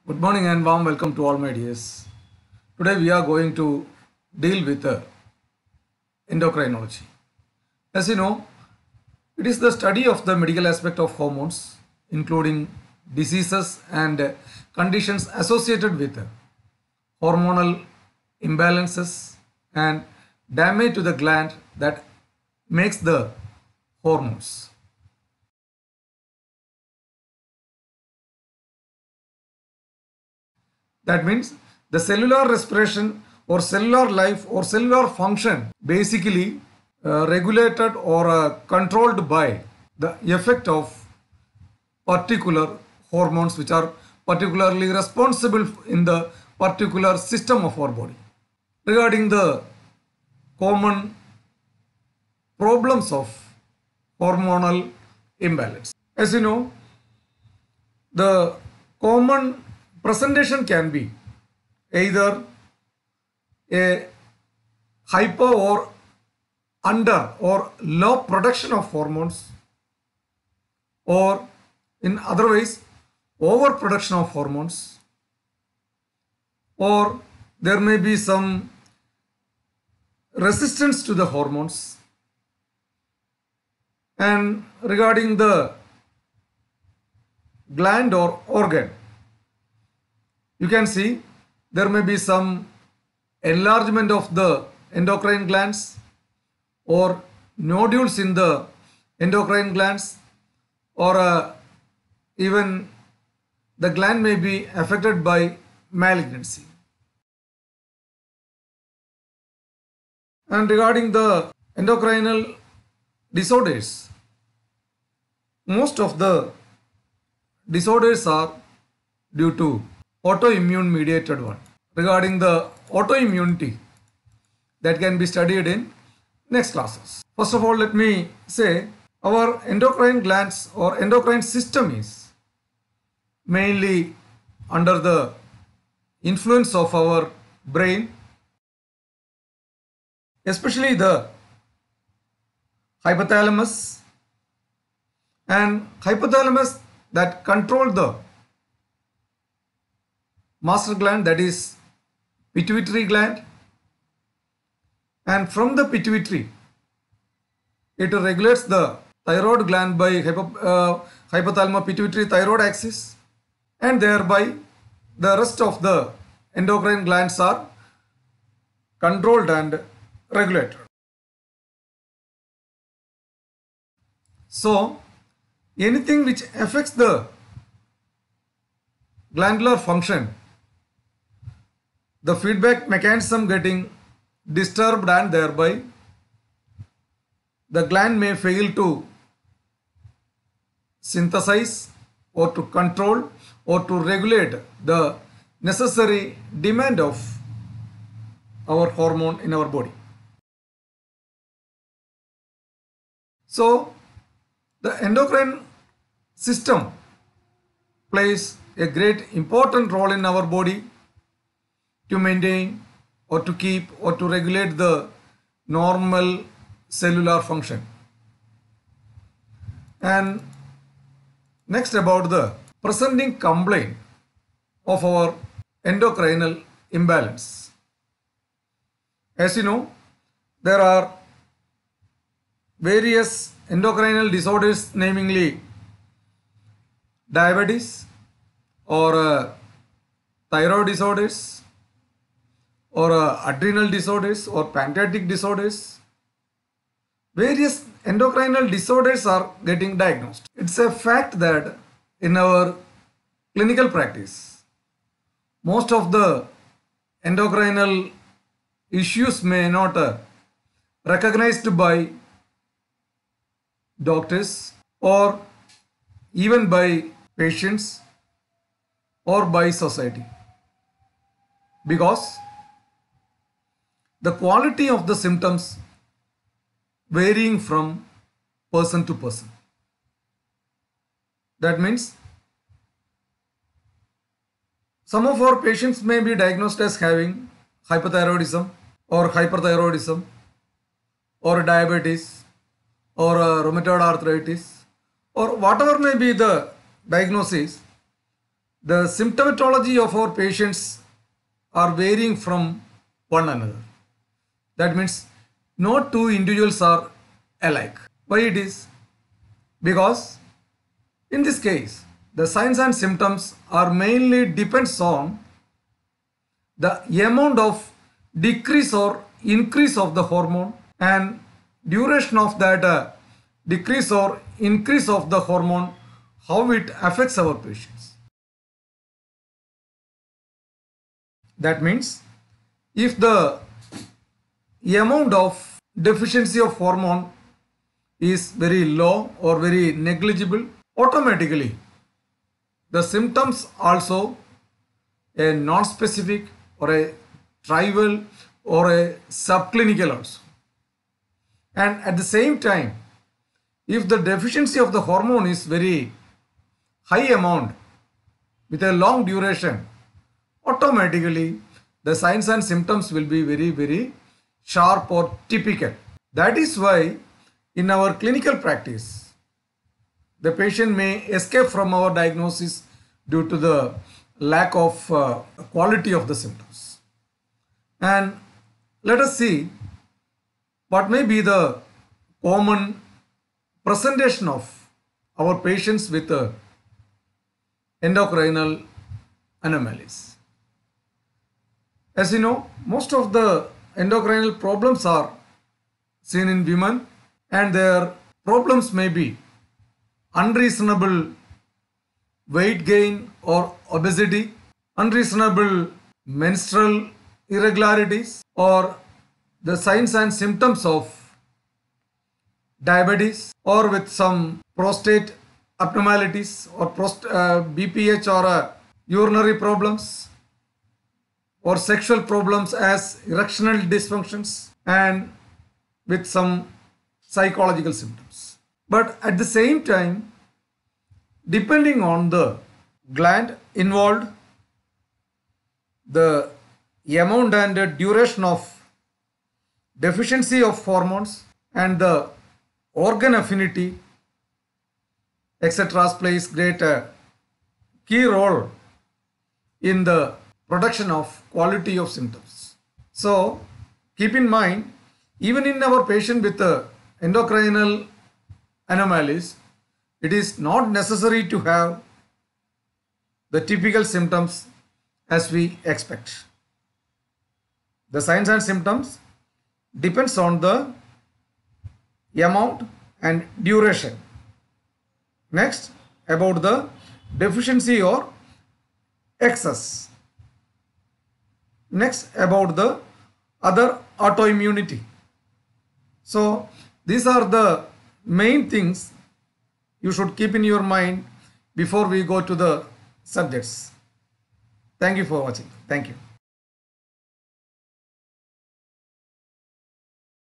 Good morning and warm welcome to all my dears. Today we are going to deal with endocrinology. As you know, it is the study of the medical aspect of hormones, including diseases and conditions associated with hormonal imbalances and damage to the gland that makes the hormones. That means the cellular respiration or cellular life or cellular function basically regulated or controlled by the effect of particular hormones which are particularly responsible in the particular system of our body. Regarding the common problems of hormonal imbalance. As you know, the common presentation can be either a hyper or under or low production of hormones, or in other ways overproduction of hormones, or there may be some resistance to the hormones. And regarding the gland or organ, you can see there may be some enlargement of the endocrine glands or nodules in the endocrine glands, or even the gland may be affected by malignancy. And regarding the endocrinal disorders, most of the disorders are due to autoimmune mediated one. Regarding the autoimmunity, that can be studied in next classes. First of all, let me say our endocrine glands or endocrine system is mainly under the influence of our brain, especially the hypothalamus, and hypothalamus that control the master gland, that is pituitary gland, and from the pituitary it regulates the thyroid gland by hypothalamus pituitary thyroid axis, and thereby the rest of the endocrine glands are controlled and regulated. So anything which affects the glandular function, the feedback mechanism getting disturbed, and thereby the gland may fail to synthesize or to control or to regulate the necessary demand of our hormone in our body. So the endocrine system plays a great important role in our body to maintain or to keep or to regulate the normal cellular function. And next, about the presenting complaint of our endocrinal imbalance. As you know, there are various endocrinal disorders, namely diabetes or thyroid disorders or adrenal disorders or pancreatic disorders. Various endocrinal disorders are getting diagnosed. It's a fact that in our clinical practice, most of the endocrinal issues may not recognized by doctors or even by patients or by society, because the quality of the symptoms varying from person to person. That means some of our patients may be diagnosed as having hypothyroidism or hyperthyroidism or diabetes or rheumatoid arthritis or whatever may be the diagnosis, the symptomatology of our patients are varying from one another. That means no two individuals are alike. Why it is? Because in this case, the signs and symptoms are mainly depends on the amount of decrease or increase of the hormone and duration of that decrease or increase of the hormone, how it affects our patients. That means if the amount of deficiency of hormone is very low or very negligible, automatically the symptoms also a non-specific or a trivial or a subclinical also. And at the same time, if the deficiency of the hormone is very high amount with a long duration, automatically the signs and symptoms will be very sharp or typical. That is why in our clinical practice, the patient may escape from our diagnosis due to the lack of quality of the symptoms. And let us see what may be the common presentation of our patients with endocrinal anomalies. As you know, most of the endocrinal problems are seen in women, and their problems may be unreasonable weight gain or obesity, unreasonable menstrual irregularities, or the signs and symptoms of diabetes, or with some prostate abnormalities or BPH or urinary problems, or sexual problems as erectional dysfunctions, and with some psychological symptoms. But at the same time, depending on the gland involved, the amount and duration of deficiency of hormones, and the organ affinity, etc., plays great key role in the production of quality of symptoms. So keep in mind, even in our patient with endocrinal anomalies, it is not necessary to have the typical symptoms as we expect. The signs and symptoms depends on the amount and duration. Next, about the deficiency or excess. Next, about the other autoimmunity. So these are the main things you should keep in your mind before we go to the subjects. Thank you for watching. Thank you.